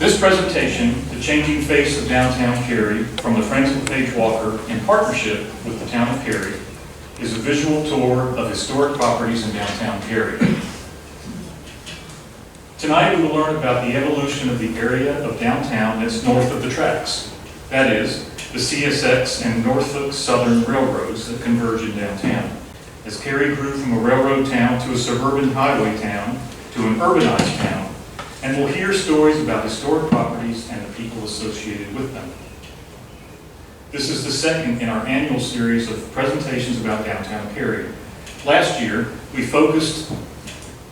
This presentation, The Changing Face of Downtown Cary, from the Friends of Page Walker in partnership with the town of Cary, is a visual tour of historic properties in downtown Cary. Tonight we will learn about the evolution of the area of downtown that's north of the tracks. That is, the CSX and Norfolk Southern railroads that converge in downtown. As Cary grew from a railroad town to a suburban highway town to an urbanized town, and we'll hear stories about historic properties and the people associated with them. This is the second in our annual series of presentations about downtown Cary. Last year, we focused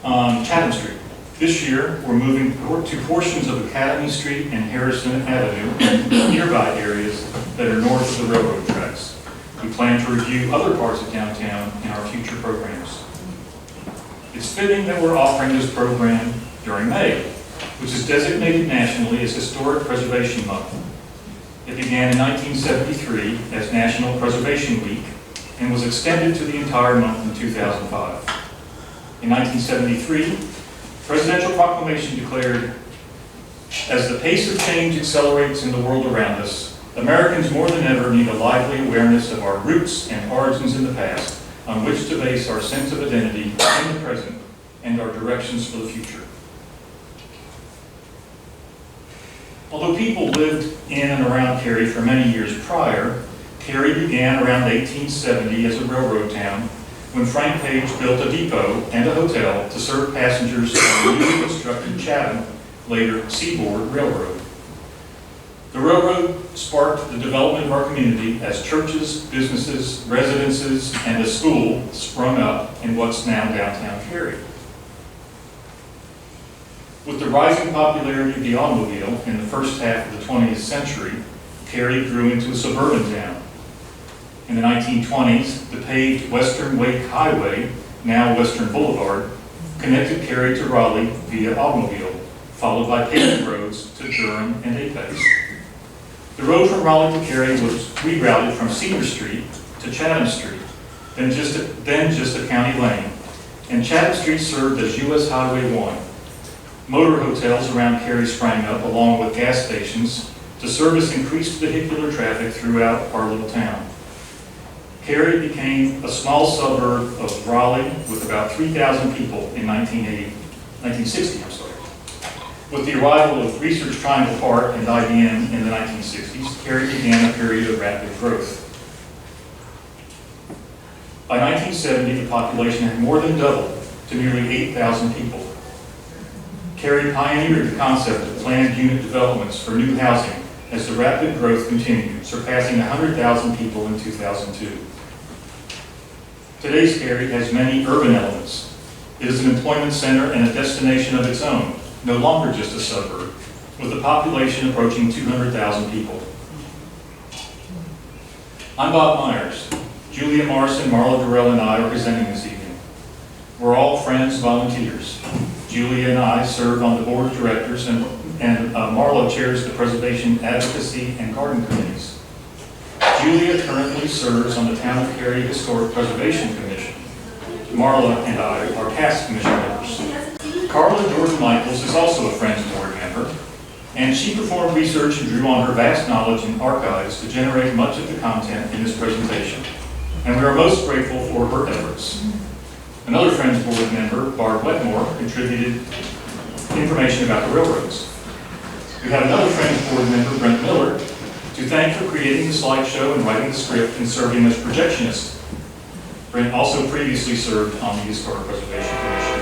on Chatham Street. This year, we're moving to portions of Academy Street and Harrison Avenue and nearby areas that are north of the railroad tracks. We plan to review other parts of downtown in our future programs. It's fitting that we're offering this program during May, which is designated nationally as Historic Preservation Month. It began in 1973 as National Preservation Week and was extended to the entire month in 2005. In 1973, Presidential Proclamation declared, "As the pace of change accelerates in the world around us, Americans more than ever need a lively awareness of our roots and origins in the past, on which to base our sense of identity in the present and our directions for the future." Although people lived in and around Cary for many years prior, Cary began around 1870 as a railroad town when Frank Page built a depot and a hotel to serve passengers on the newly constructed Chatham, later Seaboard Railroad. The railroad sparked the development of our community as churches, businesses, residences, and a school sprung up in what's now downtown Cary. With the rising popularity of the automobile in the first half of the 20th century, Cary grew into a suburban town. In the 1920s, the paved Western Wake Highway, now Western Boulevard, connected Cary to Raleigh via automobile, followed by paved roads to Durham and Apex. The road from Raleigh to Cary was rerouted from Cedar Street to Chatham Street, then just a county lane, and Chatham Street served as US Highway 1. Motor hotels around Cary sprang up along with gas stations to service increased vehicular traffic throughout our little town. Cary became a small suburb of Raleigh with about 3,000 people in 1960. With the arrival of Research Triangle Park and IBM in the 1960s, Cary began a period of rapid growth. By 1970, the population had more than doubled to nearly 8,000 people. Cary pioneered the concept of planned unit developments for new housing as the rapid growth continued, surpassing 100,000 people in 2002. Today's Cary has many urban elements. It is an employment center and a destination of its own, no longer just a suburb, with a population approaching 200,000 people. I'm Bob Myers. Julia Morrison, Marla Durrell, and I are presenting this evening. We're all friends, volunteers. Julia and I serve on the board of directors, and Marla chairs the Preservation Advocacy and Garden Committees. Julia currently serves on the Town of Cary Historic Preservation Commission. Marla and I are past commission members. Carla Jordan Michaels is also a Friends Board member, and she performed research and drew on her vast knowledge in archives to generate much of the content in this presentation, and we are most grateful for her efforts. Another Friends Board member, Barb Wetmore, contributed information about the railroads. We have another Friends Board member, Brent Miller, to thank for creating the slideshow and writing the script and serving as projectionist. Brent also previously served on the Historic Preservation Commission.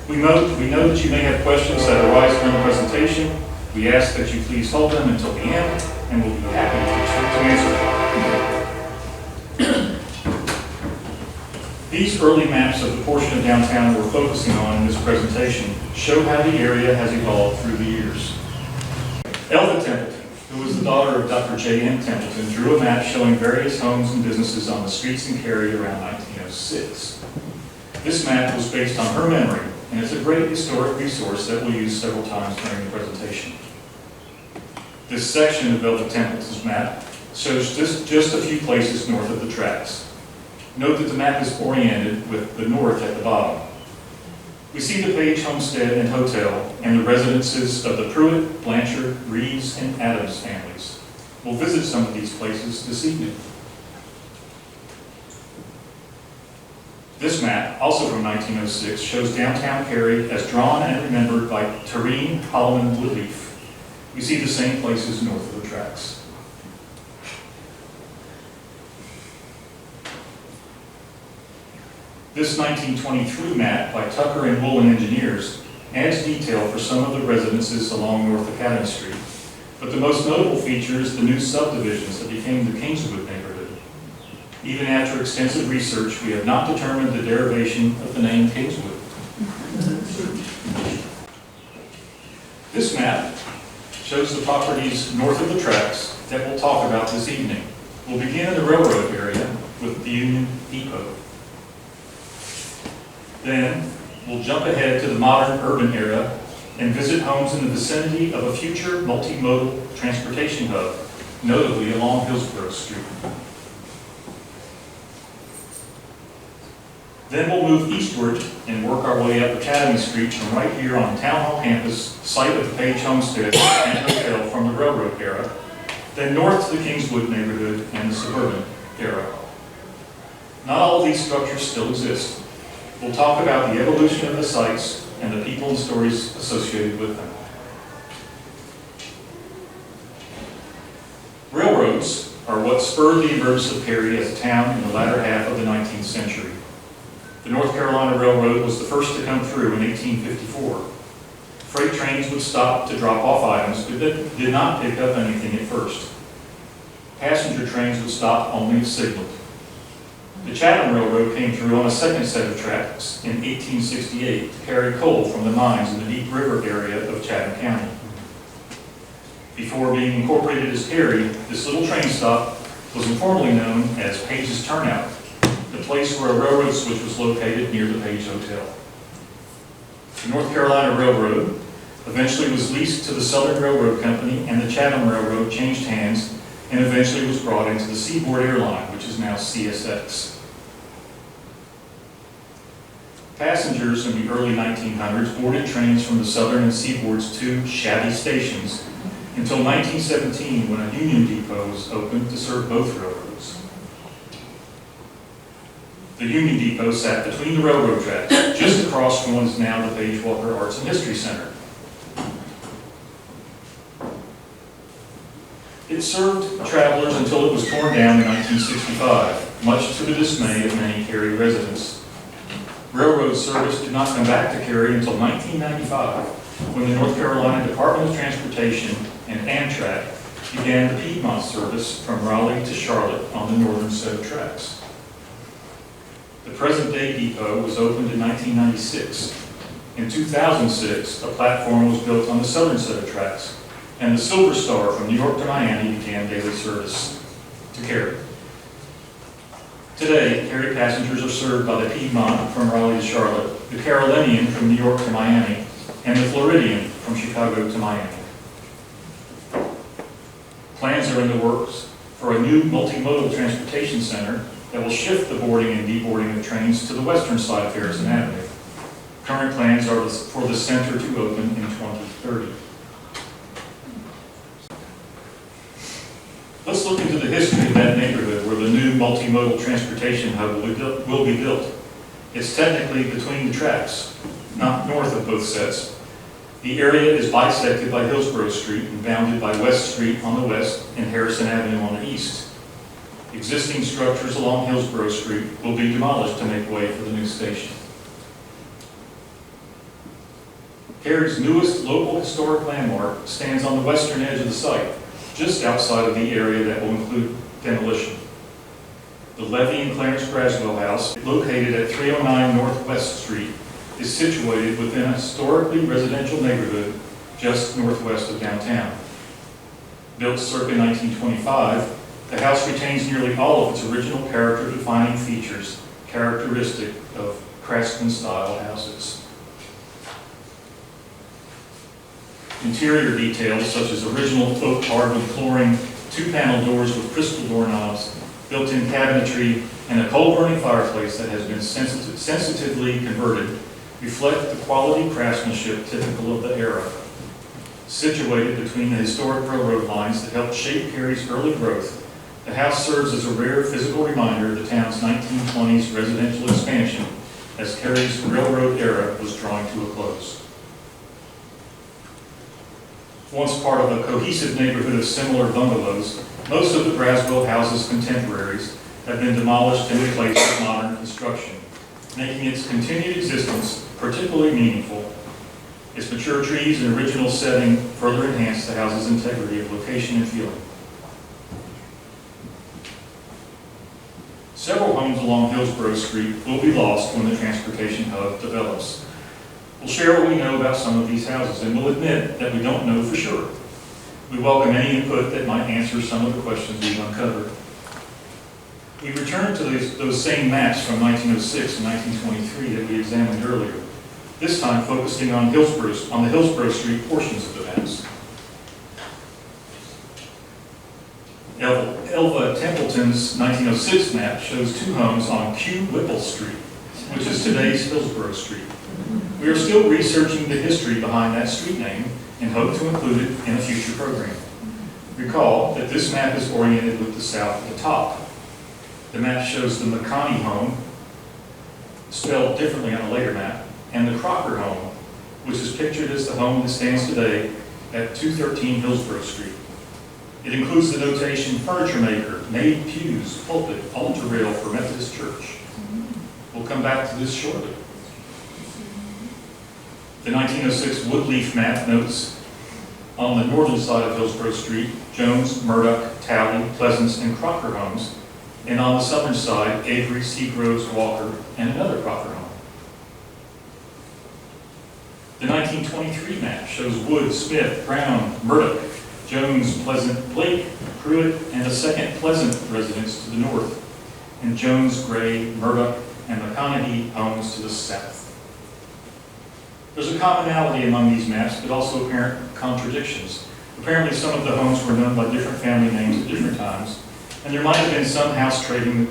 We know that you may have questions that arise during the presentation. We ask that you please hold them until the end, and we'll be happy to answer them. These early maps of the portion of downtown we're focusing on in this presentation show how the area has evolved through the years. Elva Templeton, who was the daughter of Dr. J.M. Templeton, drew a map showing various homes and businesses on the streets in Cary around 1906. This map was based on her memory, and it's a great historic resource that we'll use several times during the presentation. This section of Elva Templeton's map shows just a few places north of the tracks. Note that the map is oriented with the north at the bottom. We see the Page Homestead and Hotel and the residences of the Pruitt, Blanchard, Reeves, and Adams families. We'll visit some of these places this evening. This map, also from 1906, shows downtown Cary as drawn and remembered by Tareen Holloman Woodleaf. We see the same places north of the tracks. This 1923 map by Tucker and Woolen engineers adds detail for some of the residences along North Academy Street, but the most notable feature is the new subdivisions that became the Kingswood neighborhood. Even after extensive research, we have not determined the derivation of the name Kingswood. This map shows the properties north of the tracks that we'll talk about this evening. We'll begin in the railroad area with the Union Depot. Then we'll jump ahead to the modern urban era and visit homes in the vicinity of a future multimodal transportation hub, notably along Hillsborough Street. Then we'll move eastward and work our way up Academy Street from right here on Town Hall campus, site of the Page Homestead and Hotel from the railroad era, then north to the Kingswood neighborhood and the suburban era. Not all of these structures still exist. We'll talk about the evolution of the sites and the people and stories associated with them. Railroads are what spurred the emergence of Cary as a town in the latter half of the 19th century. The North Carolina Railroad was the first to come through in 1854. Freight trains would stop to drop off items, but did not pick up anything at first. Passenger trains would stop only if signaled. The Chatham Railroad came through on a second set of tracks in 1868 to carry coal from the mines in the Deep River area of Chatham County. Before being incorporated as Cary, this little train stop was informally known as Page's Turnout, the place where a railroad switch was located near the Page Hotel. The North Carolina Railroad eventually was leased to the Southern Railroad Company, and the Chatham Railroad changed hands and eventually was brought into the Seaboard Airline, which is now CSX. Passengers in the early 1900s boarded trains from the Southern and Seaboard's two shabby stations until 1917, when a Union Depot was opened to serve both railroads. The Union Depot sat between the railroad tracks, just across from what is now the Page Walker Arts and History Center. It served travelers until it was torn down in 1965, much to the dismay of many Cary residents. Railroad service did not come back to Cary until 1995, when the North Carolina Department of Transportation and Amtrak began the Piedmont service from Raleigh to Charlotte on the northern set of tracks. The present-day depot was opened in 1996. In 2006, a platform was built on the southern set of tracks, and the Silver Star from New York to Miami began daily service to Cary. Today, Cary passengers are served by the Piedmont from Raleigh to Charlotte, the Carolinian from New York to Miami, and the Floridian from Chicago to Miami. Plans are in the works for a new multimodal transportation center that will shift the boarding and deboarding of trains to the western side of Harrison Avenue. Current plans are for the center to open in 2030. Let's look into the history of that neighborhood where the new multimodal transportation hub will be built. It's technically between the tracks, not north of both sets. The area is bisected by Hillsborough Street and bounded by West Street on the west and Harrison Avenue on the east. Existing structures along Hillsborough Street will be demolished to make way for the new station. Cary's newest local historic landmark stands on the western edge of the site, just outside of the area that will include demolition. The Levy and Clarence Braswell House, located at 309 Northwest Street, is situated within a historically residential neighborhood just northwest of downtown. Built circa 1925, the house retains nearly all of its original character-defining features characteristic of craftsman-style houses. Interior details such as original oak hardwood flooring, two-panel doors with crystal doorknobs, built-in cabinetry, and a coal-burning fireplace that has been sensitively converted reflect the quality craftsmanship typical of the era. Situated between the historic railroad lines that helped shape Cary's early growth, the house serves as a rare physical reminder of the town's 1920s residential expansion as Cary's railroad era was drawing to a close. Once part of a cohesive neighborhood of similar bungalows, most of the Braswell house's contemporaries have been demolished and replaced with modern construction, making its continued existence particularly meaningful. Its mature trees and original setting further enhance the house's integrity of location and feeling. Several homes along Hillsborough Street will be lost when the transportation hub develops. We'll share what we know about some of these houses, and we'll admit that we don't know for sure. We welcome any input that might answer some of the questions we've uncovered. We return to those same maps from 1906 and 1923 that we examined earlier, this time focusing on the Hillsborough Street portions of the maps. Elva Templeton's 1906 map shows two homes on Q Whipple Street, which is today's Hillsborough Street. We are still researching the history behind that street name and hope to include it in a future program. Recall that this map is oriented with the south at the top. The map shows the McConney home, spelled differently on a later map, and the Crocker home, which is pictured as the home that stands today at 213 Hillsborough Street. It includes the notation furniture maker, made pews, pulpit, altar rail for Methodist Church. We'll come back to this shortly. The 1906 Woodleaf map notes on the northern side of Hillsborough Street, Jones, Murdoch, Talley, Pleasance, and Crocker homes, and on the southern side, Avery, Seagroves, Walker, and another Crocker home. The 1923 map shows Wood, Smith, Brown, Murdoch, Jones, Pleasant, Blake, Pruitt, and a second Pleasant residence to the north, and Jones, Gray, Murdoch, and McConaughey homes to the south. There's a commonality among these maps, but also apparent contradictions. Apparently some of the homes were known by different family names at different times, and there might have been some house trading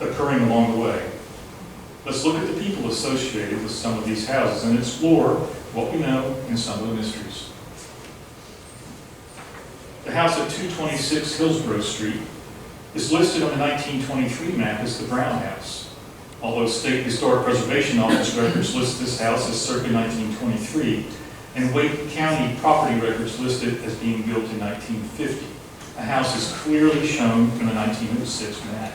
occurring along the way. Let's look at the people associated with some of these houses and explore what we know and some of the mysteries. The house at 226 Hillsborough Street is listed on the 1923 map as the Brown House. Although State Historic Preservation Office records list this house as circa 1923, and Wake County property records list it as being built in 1950. The house is clearly shown in the 1906 map.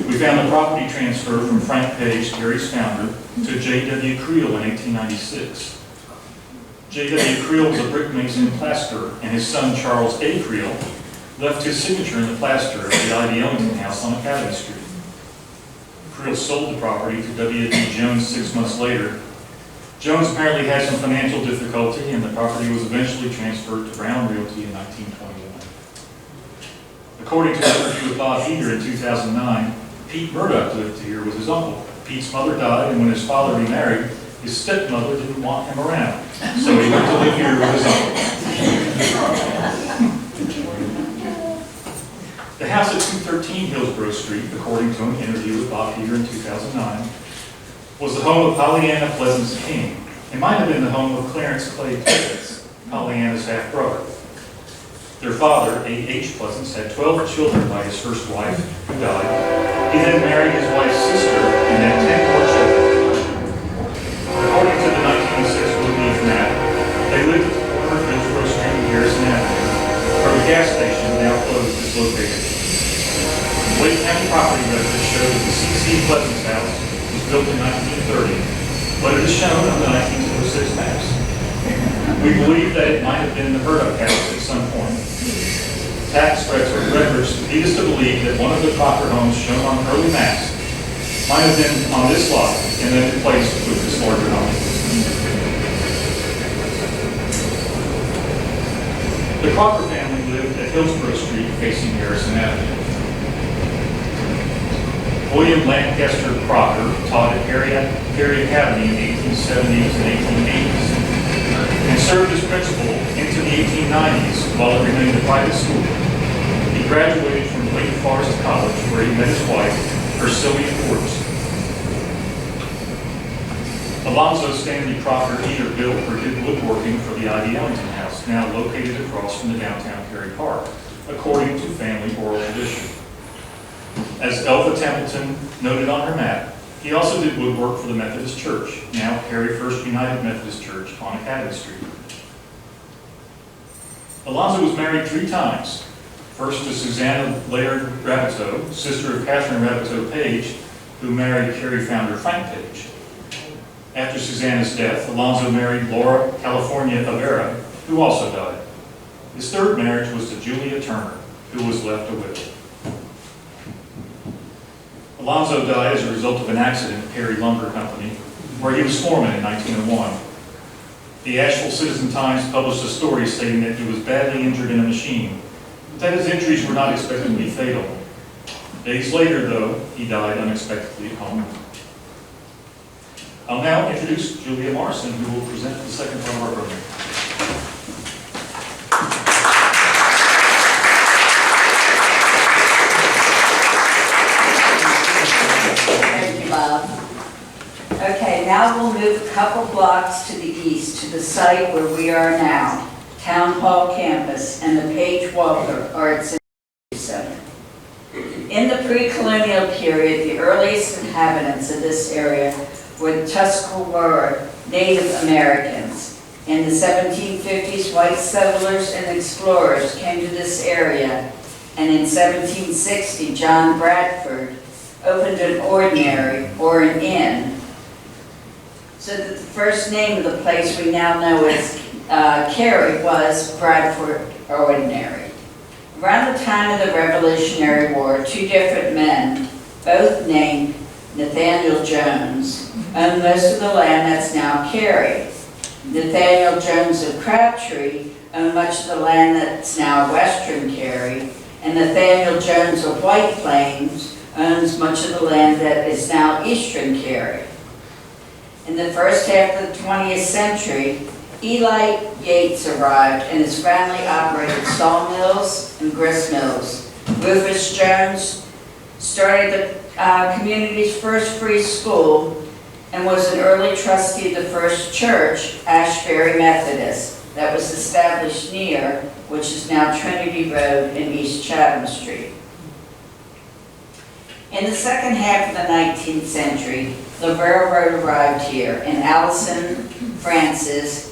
We found the property transfer from Frank Page, Cary's founder, to J.W. Creel in 1896. J.W. Creel was a brick mason and plasterer, and his son Charles A. Creel left his signature in the plaster of the I.D. Ellington house on Academy Street. Creel sold the property to W.D. Jones 6 months later. Jones apparently had some financial difficulty, and the property was eventually transferred to Brown Realty in 1921. According to an interview with Bob Heater in 2009, Pete Murdoch lived here with his uncle. Pete's mother died, and when his father remarried, his stepmother didn't want him around, so he went to live here with his uncle. The house at 213 Hillsborough Street, according to an interview with Bob Heater in 2009, was the home of Pollyanna Pleasance King. It might have been the home of Clarence Clay Pleasance, Pollyanna's half-brother. Their father, A.H. Pleasance, had 12 children by his first wife, who died. He then married his wife's sister and had 10 more children. According to the 1906 Woodleaf map, they lived at the corner of Hillsborough Street and Garrison Avenue, where the gas station, now closed, is located. Wake County property records show that the C.C. Pleasance house was built in 1930, but it is shown on the 1906 maps. We believe that it might have been the Murdoch house at some point. Tax records lead us to believe that one of the Crocker homes shown on early maps might have been on this lot and then replaced with this larger home. The Crocker family lived at Hillsborough Street facing Garrison Avenue. William Lancaster Crocker taught at Cary Academy in the 1870s and 1880s and served as principal into the 1890s while it remained a private school. He graduated from Wake Forest College where he met his wife, Ursula Forbes. Alonzo Stanley Crocker either built or did woodworking for the Ivy Ellington House, now located across from the downtown Cary Park, according to family oral tradition. As Elva Templeton noted on her map, he also did woodwork for the Methodist Church, now Cary First United Methodist Church on Academy Street. Alonzo was married 3 times. First to Susanna Laird Rabbitoe, sister of Catherine Rabbitoe Page, who married Cary founder Frank Page. After Susanna's death, Alonzo married Laura California Avera, who also died. His 3rd marriage was to Julia Turner, who was left a widow. Alonzo died as a result of an accident at Cary Lumber Company, where he was foreman in 1901. The Asheville Citizen-Times published a story stating that he was badly injured in a machine, but that his injuries were not expected to be fatal. Days later, though, he died unexpectedly at home. I'll now introduce Julia Morrison, who will present the second part of our program. Thank you, Bob. Okay, now we'll move a couple blocks to the east to the site where we are now, Town Hall campus and the Page Walker Arts Center. In the pre-colonial period, the earliest inhabitants of this area were the Tuscarora Native Americans. In the 1750s, white settlers and explorers came to this area, and in 1760, John Bradford opened an ordinary, or an inn, so that the first name of the place we now know as Cary was Bradford Ordinary. Around the time of the Revolutionary War, 2 different men, both named Nathaniel Jones, owned most of the land that's now Cary. Nathaniel Jones of Crabtree owned much of the land that's now western Cary, and Nathaniel Jones of White Plains owns much of the land that is now eastern Cary. In the first half of the 20th century, Eli Yates arrived and his family operated sawmills and grist mills. Rufus Jones started the community's first free school and was an early trustee of the first church, Ashbury Methodist, that was established near, which is now Trinity Road and East Chatham Street. In the second half of the 19th century, the railroad arrived here, and Allison Francis,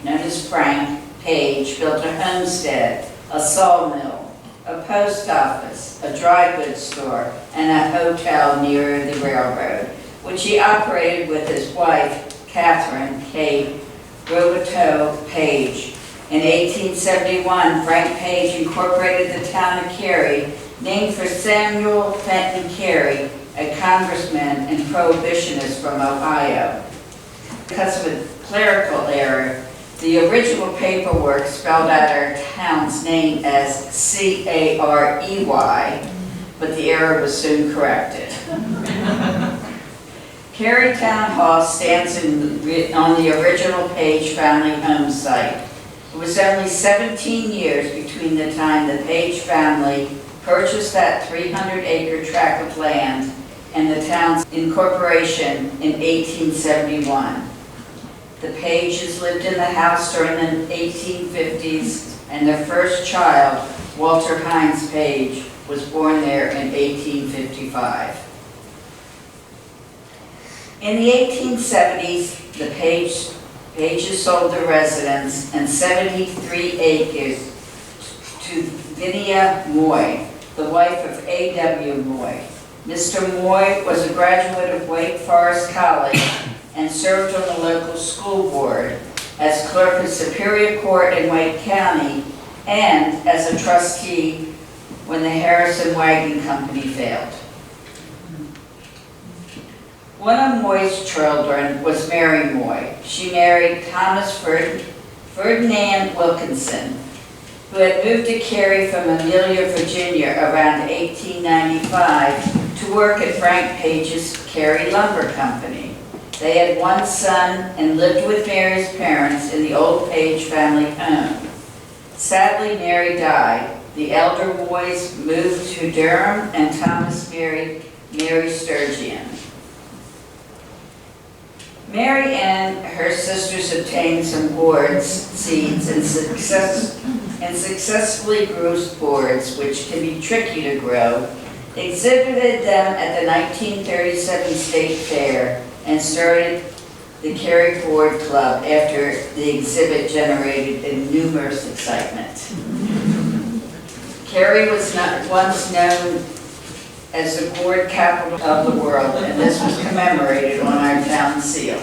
known as Frank Page, built a homestead, a sawmill, a post office, a dry goods store, and a hotel near the railroad, which he operated with his wife, Catherine K. Rabbitoe Page. In 1871, Frank Page incorporated the town of Cary, named for Samuel Fenton Cary, a congressman and prohibitionist from Ohio. Because of a clerical error, the original paperwork spelled out our town's name as C-A-R-E-Y, but the error was soon corrected. Cary Town Hall stands on the original Page family home site. It was only 17 years between the time the Page family purchased that 300-acre tract of land and the town's incorporation in 1871. The Pages lived in the house during the 1850s, and their first child, Walter Hines Page, was born there in 1855. In the 1870s, the Pages sold their residence and 73 acres to Vinia Moy, the wife of A.W. Moy. Mr. Moy was a graduate of Wake Forest College and served on the local school board as clerk of Superior Court in Wake County and as a trustee when the Harrison Wagon Company failed. One of Moy's children was Mary Moy. She married Thomas Ferdinand Wilkinson, who had moved to Cary from Amelia, Virginia around 1895 to work at Frank Page's Cary Lumber Company. They had one son and lived with Mary's parents in the old Page family home. Sadly, Mary died. The elder boys moved to Durham and Thomas married Mary Sturgeon. Mary and her sisters obtained some gourds, seeds, and successfully grew boards, which can be tricky to grow, exhibited them at the 1937 State Fair, and started the Cary Board Club after the exhibit generated numerous excitement. Cary was once known as the gourd capital of the world, and this was commemorated on our town seal.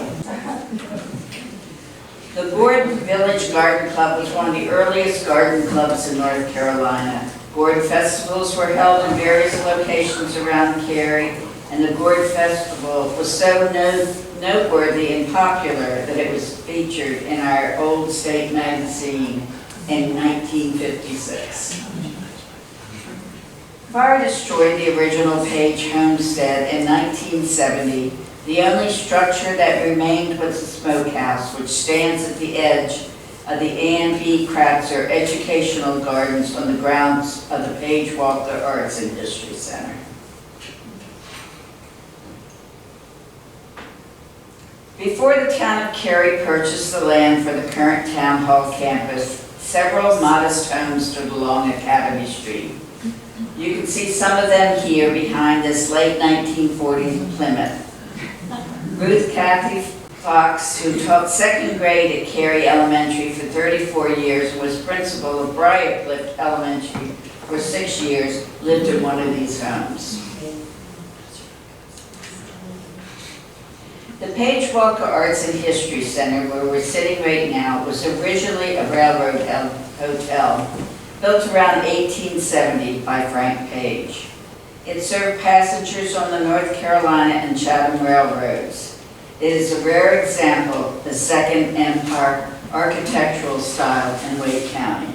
The Gourd Village Garden Club was one of the earliest garden clubs in North Carolina. Gourd festivals were held in various locations around Cary, and the Gourd Festival was so noteworthy and popular that it was featured in our old state magazine in 1956. Fire destroyed the original Page homestead in 1970. The only structure that remained was the smokehouse, which stands at the edge of the A&B Kratzer Educational Gardens on the grounds of the Page Walker Arts and History Center. Before the town of Cary purchased the land for the current town hall campus, several modest homes stood along Academy Street. You can see some of them here behind this late 1940s Plymouth. Ruth Kathy Fox, who taught second grade at Cary Elementary for 34 years and was principal of Briarcliff Elementary for 6 years, lived in one of these homes. The Page Walker Arts and History Center, where we're sitting right now, was originally a railroad hotel built around 1870 by Frank Page. It served passengers on the North Carolina and Chatham Railroads. It is a rare example of the Second Empire architectural style in Wake County,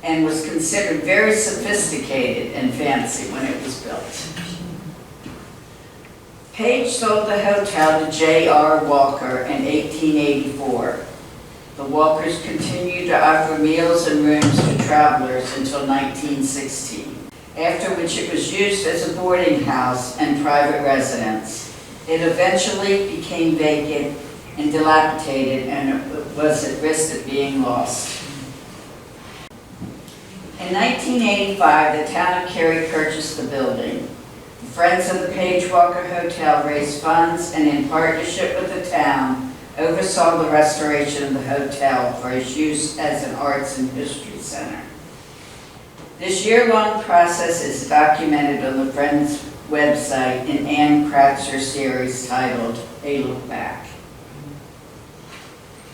and was considered very sophisticated and fancy when it was built. Page sold the hotel to J.R. Walker in 1884. The Walkers continued to offer meals and rooms to travelers until 1916, after which it was used as a boarding house and private residence. It eventually became vacant and dilapidated, and it was at risk of being lost. In 1985, the town of Cary purchased the building. The Friends of the Page Walker Hotel raised funds and, in partnership with the town, oversaw the restoration of the hotel for its use as an arts and history center. This year-long process is documented on the Friends website in Ann Kratzer's series titled A Look Back.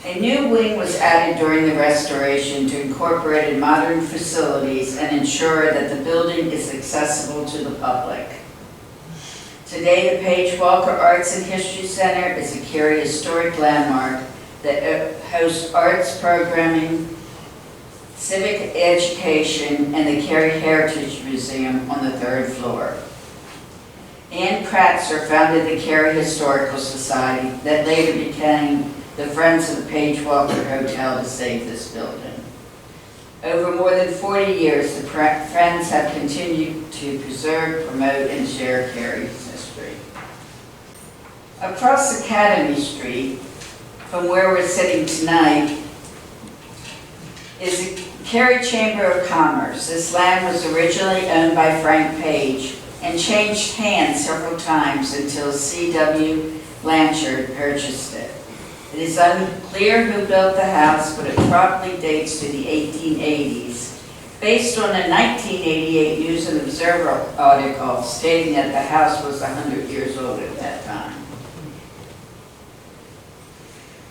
A new wing was added during the restoration to incorporate modern facilities and ensure that the building is accessible to the public. Today, the Page Walker Arts and History Center is a Cary historic landmark that hosts arts programming, civic education, and the Cary Heritage Museum on the 3rd floor. Ann Kratzer founded the Cary Historical Society that later became the Friends of the Page Walker Hotel to save this building. Over more than 40 years, the Friends have continued to preserve, promote, and share Cary's history. Across Academy Street, from where we're sitting tonight, is the Cary Chamber of Commerce. This land was originally owned by Frank Page and changed hands several times until C.W. Blanchard purchased it. It is unclear who built the house, but it probably dates to the 1880s, based on a 1988 News and Observer article stating that the house was 100 years old at that time.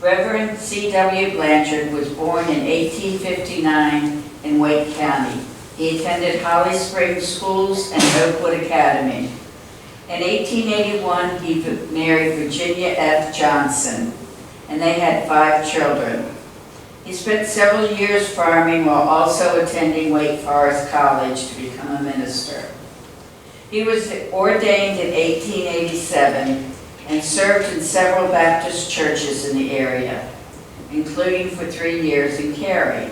Reverend C.W. Blanchard was born in 1859 in Wake County. He attended Holly Springs Schools and Oakwood Academy. In 1881, he married Virginia F. Johnson, and they had 5 children. He spent several years farming while also attending Wake Forest College to become a minister. He was ordained in 1887 and served in several Baptist churches in the area, including for 3 years in Cary.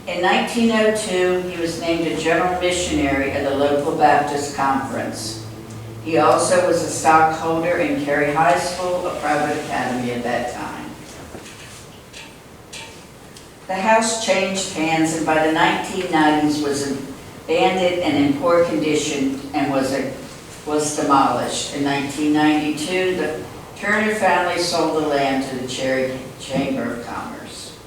In 1902, he was named a general missionary at the local Baptist conference. He also was a stockholder in Cary High School, a private academy at that time. The house changed hands and by the 1990s was abandoned and in poor condition and was demolished. In 1992, the Turner family sold the land to the Cary Chamber of Commerce.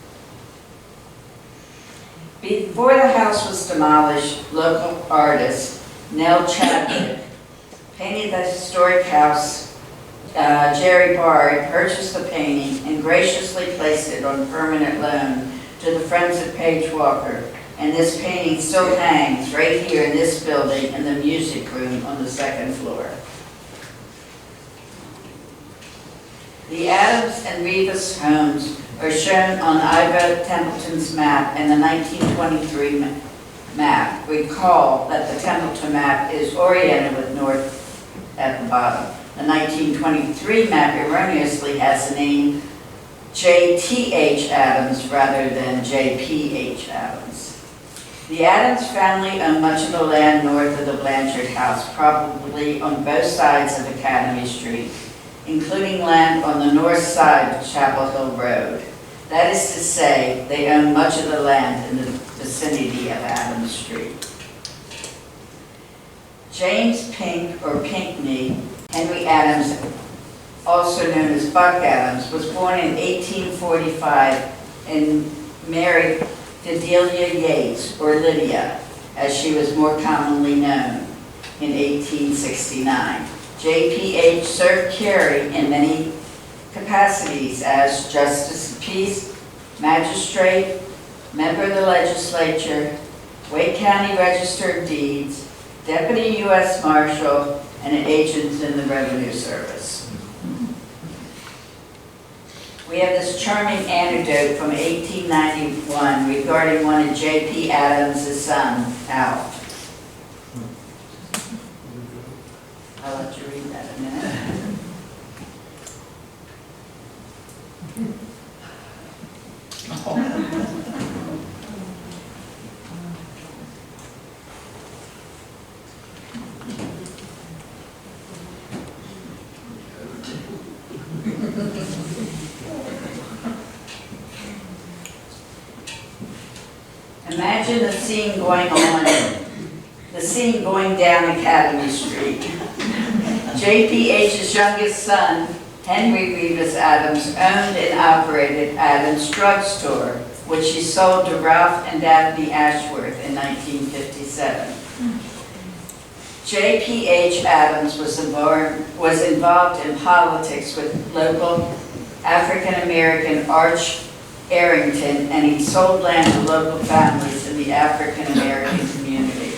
Before the house was demolished, local artist Nell Chadwick painted the historic house. Jerry Bard purchased the painting and graciously placed it on permanent loan to the Friends of Page Walker. And this painting still hangs right here in this building in the music room on the second floor. The Adams and Rivas homes are shown on Iva Templeton's map and the 1923 map. Recall that the Templeton map is oriented with north at the bottom. The 1923 map erroneously has the name J.T.H. Adams rather than J.P.H. Adams. The Adams family owned much of the land north of the Blanchard house, probably on both sides of Academy Street, including land on the north side of Chapel Hill Road. That is to say, they owned much of the land in the vicinity of Adams Street. James Pink, or Pinkney, Henry Adams, also known as Buck Adams, was born in 1845 and married Fidelia Yates, or Lydia, as she was more commonly known, in 1869. J.P.H. served Cary in many capacities as Justice of Peace, Magistrate, Member of the Legislature, Wake County Register of Deeds, Deputy U.S. Marshal, and an agent in the Revenue Service. We have this charming anecdote from 1891 regarding one of J.P. Adams' son, Al. I'll let you read that in a minute. Imagine the scene going down Academy Street. J.P.H.'s youngest son, Henry Rivas Adams, owned and operated Adams Drug Store, which he sold to Ralph and Daphne Ashworth in 1957. J.P.H. Adams was involved in politics with local African-American Arch Arrington, and he sold land to local families in the African-American community.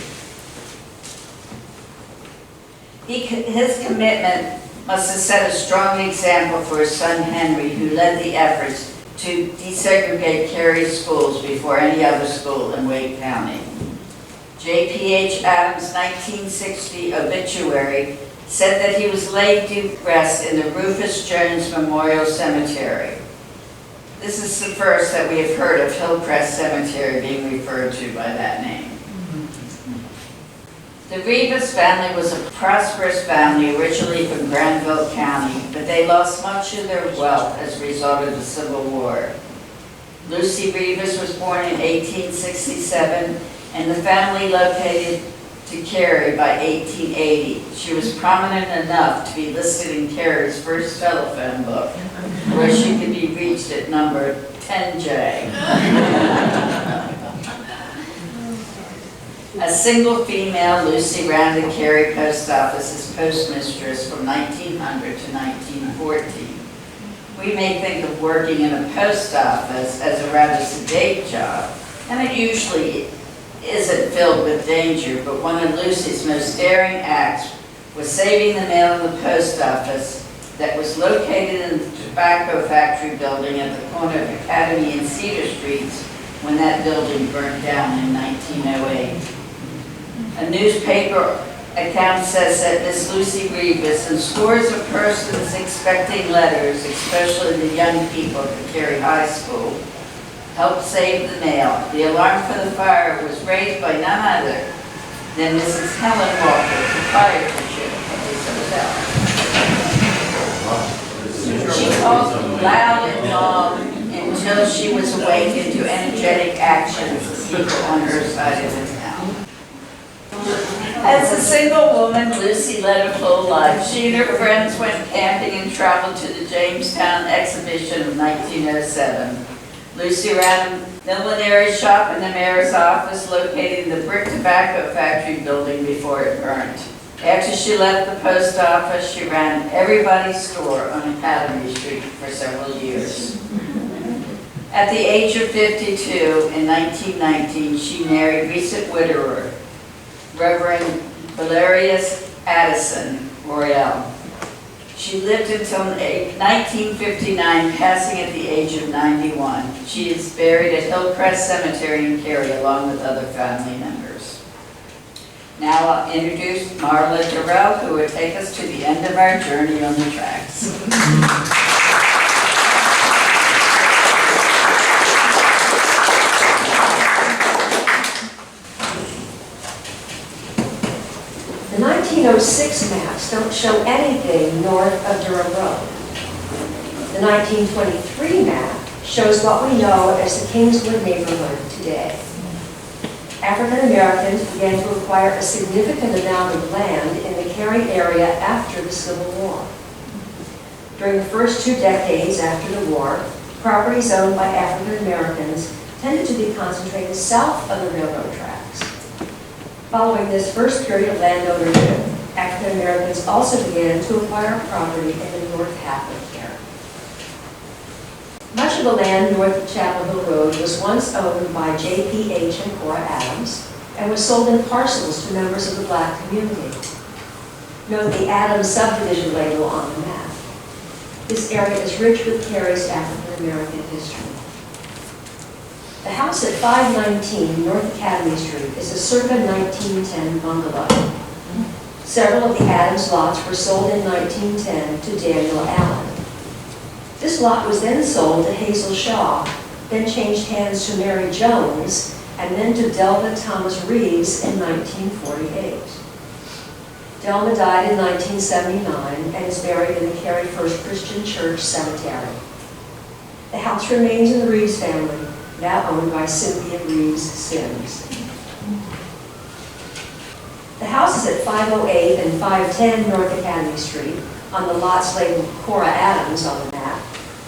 His commitment must have set a strong example for his son Henry, who led the efforts to desegregate Cary schools before any other school in Wake County. J.P.H. Adams' 1960 obituary said that he was laid to rest in the Rufus Jones Memorial Cemetery. This is the first that we have heard of Hillcrest Cemetery being referred to by that name. The Rivas family was a prosperous family originally from Granville County, but they lost much of their wealth as a result of the Civil War. Lucy Rivas was born in 1867, and the family located to Cary by 1880. She was prominent enough to be listed in Cary's first telephone book, where she could be reached at number 10J. A single female, Lucy ran the Cary post office as postmistress from 1900 to 1914. We may think of working in a post office as a rather sedate job, and it usually isn't filled with danger, but one of Lucy's most daring acts was saving the mail in the post office that was located in the tobacco factory building at the corner of Academy and Cedar Streets when that building burnt down in 1908. A newspaper account says that Miss Lucy Rivas and scores of persons expecting letters, especially the young people at Cary High School, helped save the mail. The alarm for the fire was raised by none other than Mrs. Helen Walker, proprietorship of the herself. She talked loud and long until she was awakened to energetic action of the people on her side of the town. As a single woman, Lucy led a full life. She and her friends went camping and traveled to the Jamestown exhibition of 1907. Lucy ran a millinery shop in the mayor's office located in the brick tobacco factory building before it burned. After she left the post office, she ran Everybody's store on Academy Street for several years. At the age of 52, in 1919, she married recent widower, Reverend Valerius Addison Royale. She lived until 1959, passing at the age of 91. She is buried at Hillcrest Cemetery in Cary, along with other family members. Now I'll introduce Marla Durrell, who will take us to the end of our journey on the tracks. The 1906 maps don't show anything north of Durham Road. The 1923 map shows what we know as the Kingswood neighborhood today. African Americans began to acquire a significant amount of land in the Cary area after the Civil War. During the first 2 decades after the war, properties owned by African Americans tended to be concentrated south of the railroad tracks. Following this first period of land ownership, African Americans also began to acquire property in the north half of Cary. Much of the land north of Chapel Hill Road was once owned by J.P.H. and Cora Adams and was sold in parcels to members of the black community. Note the Adams subdivision label on the map. This area is rich with Cary's African American history. The house at 519 North Academy Street is a circa 1910 bungalow. Several of the Adams lots were sold in 1910 to Daniel Allen. This lot was then sold to Hazel Shaw, then changed hands to Mary Jones, and then to Delma Thomas Reeves in 1948. Delma died in 1979 and is buried in the Cary First Christian Church Cemetery. The house remains in the Reeves family, now owned by Cynthia Reeves Sims. The houses at 508 and 510 North Academy Street, on the lots labeled Cora Adams on the map,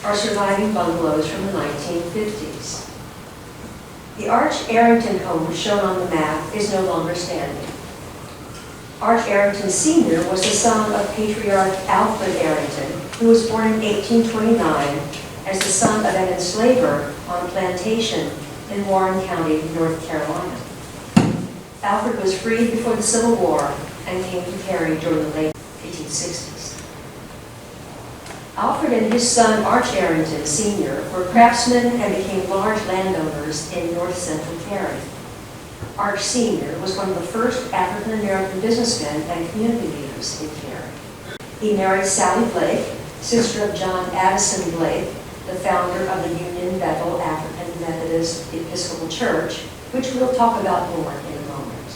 are surviving bungalows from the 1950s. The Arch Arrington home shown on the map is no longer standing. Arch Arrington Sr. was the son of Patriarch Alfred Arrington, who was born in 1829 as the son of an enslaver on a plantation in Warren County, North Carolina. Alfred was freed before the Civil War and came to Cary during the late 1860s. Alfred and his son Arch Arrington Sr. were craftsmen and became large landowners in north central Cary. Arch Sr. was one of the first African American businessmen and community leaders in Cary. He married Sally Blake, sister of John Addison Blake, the founder of the Union Bethel African Methodist Episcopal Church, which we'll talk about more in a moment.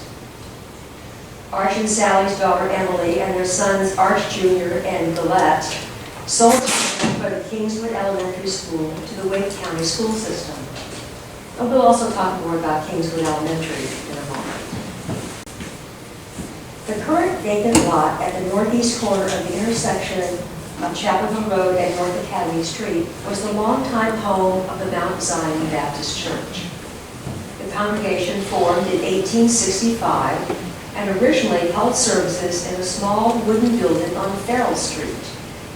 Arch and Sally's daughter Emily and their sons Arch Jr. and Gillette sold the land of Kingswood Elementary School to the Wake County school system. And we'll also talk more about Kingswood Elementary in a moment. The current vacant lot at the northeast corner of the intersection of Chapel Hill Road and North Academy Street was the longtime home of the Mount Zion Baptist Church. The congregation formed in 1865 and originally held services in a small wooden building on Farrell Street,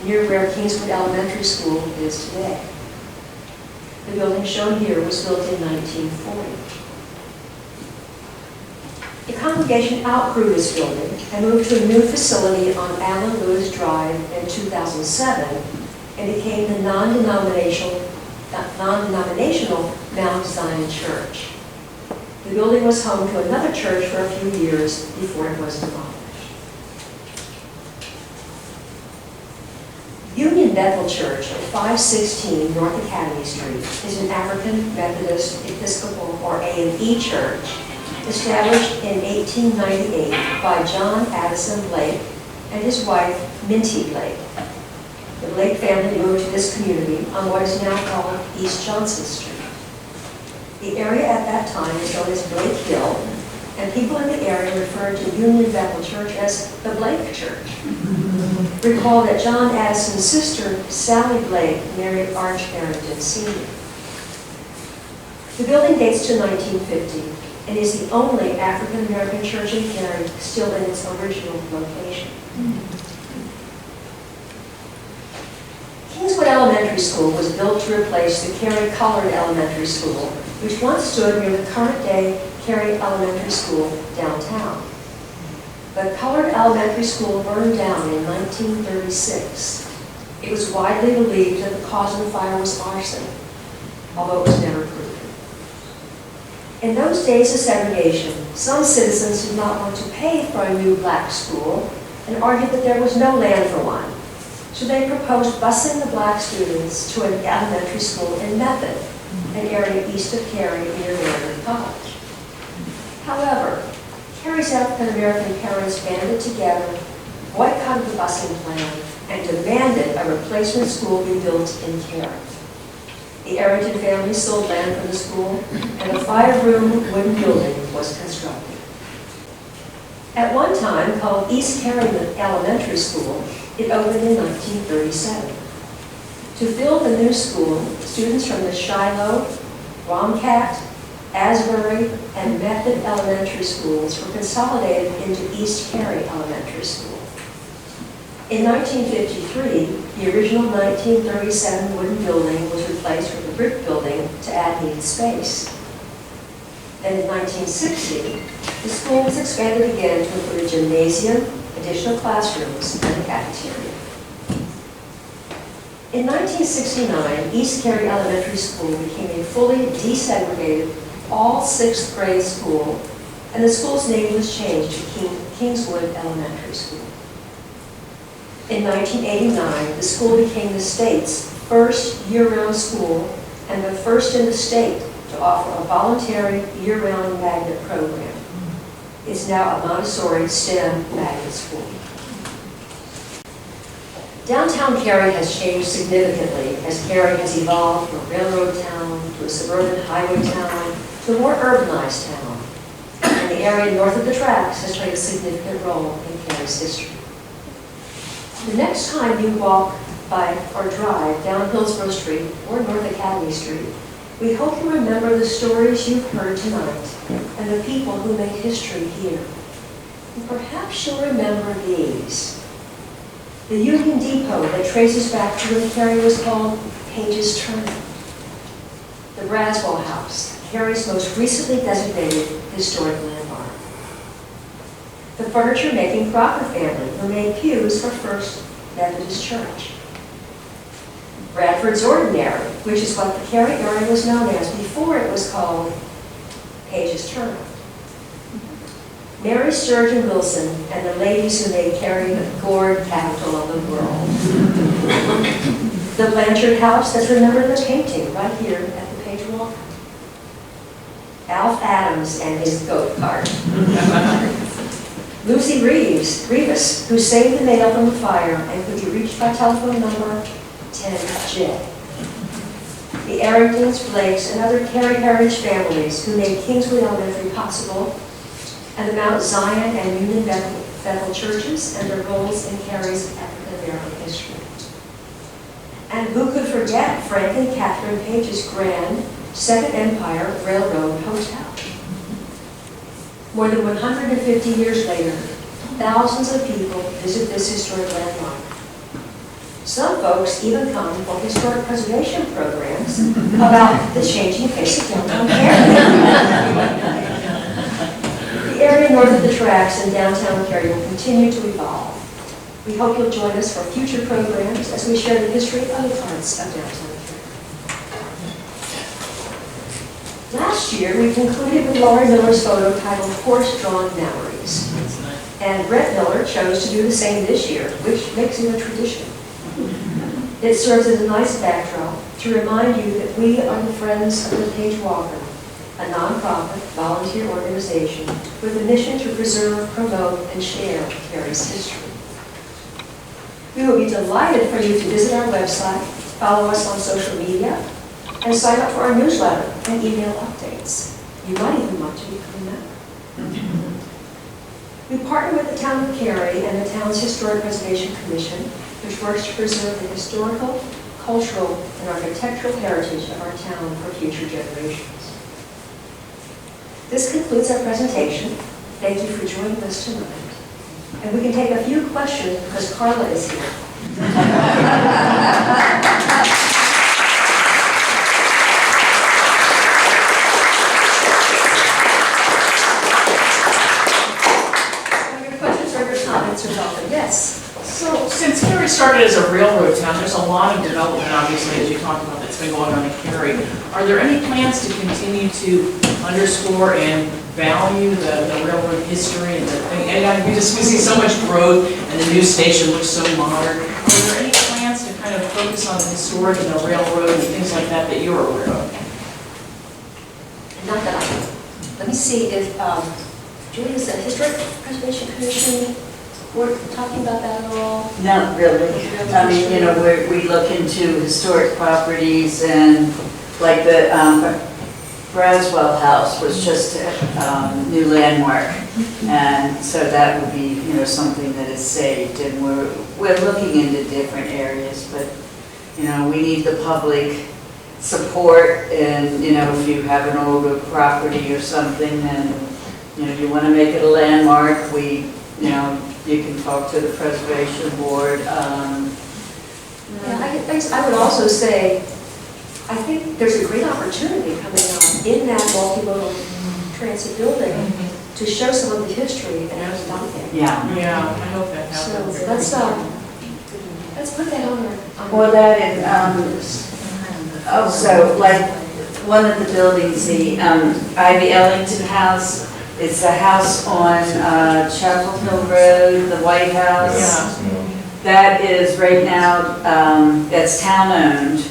near where Kingswood Elementary School is today. The building shown here was built in 1940. The congregation outgrew this building and moved to a new facility on Allen Lewis Drive in 2007 and became the non-denominational Mount Zion Church. The building was home to another church for a few years before it was demolished. Union Bethel Church at 516 North Academy Street is an African Methodist Episcopal or A&E church established in 1898 by John Addison Blake and his wife, Minty Blake. The Blake family moved to this community on what is now called East Johnson Street. The area at that time was known as Blake Hill, and people in the area referred to Union Bethel Church as the Blake Church. Recall that John Addison's sister, Sally Blake, married Arch Barrington Sr. The building dates to 1950 and is the only African-American church in Cary still in its original location. Kingswood Elementary School was built to replace the Cary Collard Elementary School, which once stood near the current-day Cary Elementary School downtown. The Collard Elementary School burned down in 1936. It was widely believed that the cause of the fire was arson, although it was never proven. In those days of segregation, some citizens did not want to pay for a new black school and argued that there was no land for one. So they proposed busing the black students to an elementary school in Method, an area east of Cary near Maryland College. However, Cary's African-American parents banded together, boycotted the busing plan, and demanded a replacement school be built in Cary. The Arrington family sold land for the school, and a 5-room wooden building was constructed. At one time, called East Cary Elementary School, it opened in 1937. To fill the new school, students from the Shiloh, Romcat, Asbury, and Method elementary schools were consolidated into East Cary Elementary School. In 1953, the original 1937 wooden building was replaced with a brick building to add needed space. Then in 1960, the school was expanded again to include a gymnasium, additional classrooms, and a cafeteria. In 1969, East Cary Elementary School became a fully desegregated all 6th grade school, and the school's name was changed to Kingswood Elementary School. In 1989, the school became the state's first year-round school and the first in the state to offer a voluntary year-round magnet program. It's now a Montessori STEM magnet school. Downtown Cary has changed significantly as Cary has evolved from a railroad town to a suburban highway town to a more urbanized town. And the area north of the tracks has played a significant role in Cary's history. The next time you walk by or drive down Hillsborough Street or North Academy Street, we hope you remember the stories you've heard tonight and the people who made history here. And perhaps you'll remember these. The Union Depot that traces back to when Cary was called Page's Turn. The Braswell House, Cary's most recently designated historic landmark. The furniture-making Crocker family who made pews for First Methodist Church. Bradford's Ordinary, which is what the Cary area was known as before it was called Page's Turn. Mary Sturgeon Wilson and the ladies who made Cary the gourd capital of the world. The Blanchard House that's remembered in the painting right here at the Page Walker. Alf Adams and his goat cart. Lucy Rivas, who saved the mail from the fire and could be reached by telephone number 10J. The Arringtons, Blakes, and other Cary heritage families who made Kingswood Elementary possible, and the Mount Zion and Union Bethel churches and their roles in Cary's African-American history. And who could forget Frank and Catherine Page's grand Second Empire Railroad Hotel? More than 150 years later, thousands of people visit this historic landmark. Some folks even come for historic preservation programs about the changing face of downtown Cary. The area north of the tracks in downtown Cary will continue to evolve. We hope you'll join us for future programs as we share the history of other parts of downtown Cary. Last year, we concluded with Laurie Miller's photo titled Horse-Drawn Memories. And Brett Miller chose to do the same this year, which makes it a tradition. It serves as a nice backdrop to remind you that we are the Friends of the Page Walker, a nonprofit volunteer organization with a mission to preserve, promote, and share Cary's history. We will be delighted for you to visit our website, follow us on social media, and sign up for our newsletter and email updates. You might even want to become a member. We partner with the town of Cary and the town's Historic Preservation Commission, which works to preserve the historical, cultural, and architectural heritage of our town for future generations. This concludes our presentation. Thank you for joining us tonight. And we can take a few questions because Carla is here. Your questions or your comments are welcome. Yes. So, since Cary started as a railroad town, there's a lot of development, obviously, as you talked about, that's been going on in Cary. Are there any plans to continue to underscore and value the railroad history and the thing? And we see so much growth, and the new station looks so modern. Are there any plans to kind of focus on the historic and the railroad and things like that that you're aware of? Not that I, let me see if, Julie, is the Historic Preservation Commission, we're talking about that at all? Not really. I mean, you know, we look into historic properties and like the Braswell House was just a new landmark. And so that would be, you know, something that is saved. And we're looking into different areas, but, you know, we need the public support. And, you know, if you have an older property or something and, you know, you want to make it a landmark, you know, you can talk to the preservation board. Yeah, I would also say, I think there's a great opportunity coming up in that multimodal transit building to show some of the history that hasn't done yet. Yeah. Yeah, I hope that happens. So let's put that on our. Well, that and also, like, one of the buildings, the Ivy Ellington House, it's a house on Chapel Hill Road, the White House. Yeah. That is right now, that's town-owned.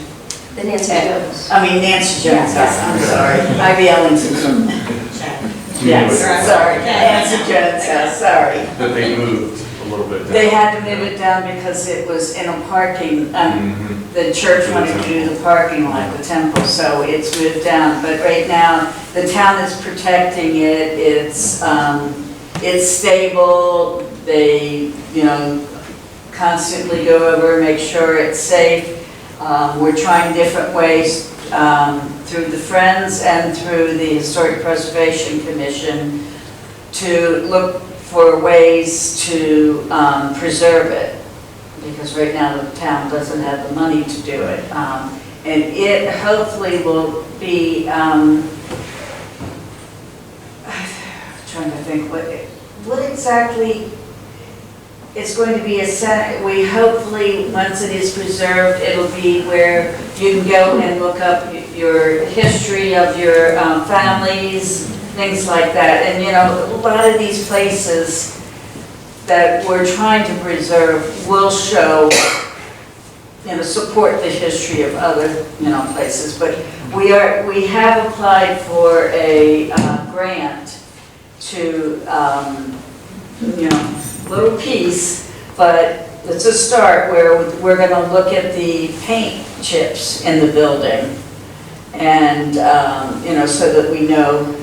The Nancy Jones. I mean, Nancy Jones House, I'm sorry. Ivy Ellington. Yes, sorry. Nancy Jones House, sorry. That they moved a little bit down. They had to move it down because it was in a parking, the church wanted to do the parking lot, the temple, so it's moved down. But right now, the town is protecting it, it's stable, they, you know, constantly go over, make sure it's safe. We're trying different ways through the Friends and through the Historic Preservation Commission to look for ways to preserve it, because right now the town doesn't have the money to do it. And it hopefully will be, trying to think what exactly, it's going to be a center. We hopefully, once it is preserved, it'll be where you can go and look up your history of your families, things like that. And you know, a lot of these places that we're trying to preserve will show, you know, support the history of other, you know, places. But we have applied for a grant to, you know, little piece, but it's a start where we're going to look at the paint chips in the building, and you know, so that we know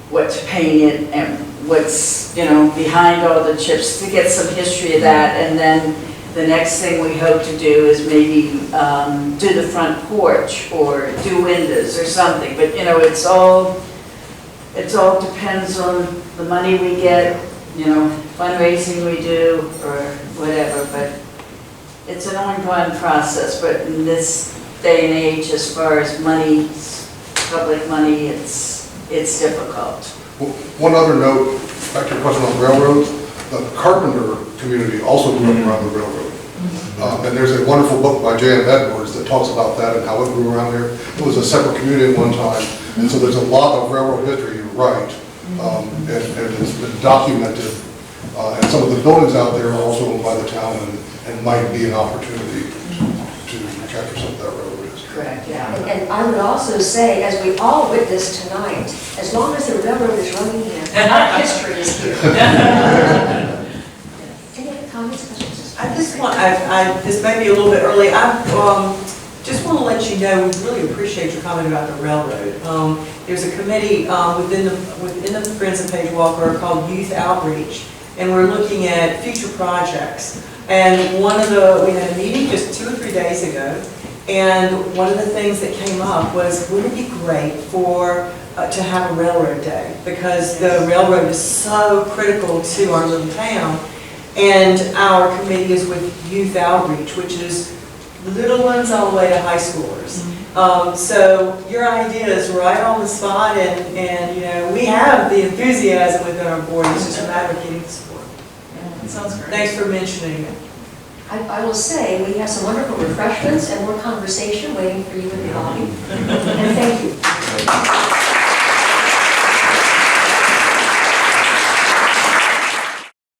what's painted and what's, you know, behind all the chips, to get some history of that. And then the next thing we hope to do is maybe do the front porch or do windows or something. But you know, it's all depends on the money we get, you know, fundraising we do or whatever. But it's an ongoing process. But in this day and age, as far as money, public money, it's difficult. Well, one other note, back to your question on railroads, the Carpenter community also grew up around the railroad. And there's a wonderful book by J.M. Edwards that talks about that and how it grew around here. It was a separate community at one time, and so there's a lot of railroad history, you're right, and it's been documented. And some of the buildings out there are also owned by the town and might be an opportunity to capture some of that railroad history. Correct, yeah. And I would also say, as we all witnessed tonight, as long as the railroad is running here, our history is here. Any other comments, questions? I this may be a little bit early. I just want to let you know, we really appreciate your comment about the railroad. There's a committee within the Friends of Paige Walker called Youth Outreach, and we're looking at future projects. And we had a meeting just 2 or 3 days ago, and one of the things that came up was, wouldn't it be great to have a railroad day? Because the railroad is so critical to our little town. And our committee is with Youth Outreach, which is little ones all the way to high schoolers. So your idea is right on the spot, and you know, we have the enthusiasm within our board. It's just a matter of getting the support. That sounds great. Thanks for mentioning it. I will say, we have some wonderful refreshments and more conversation waiting for you in the lobby. And thank you.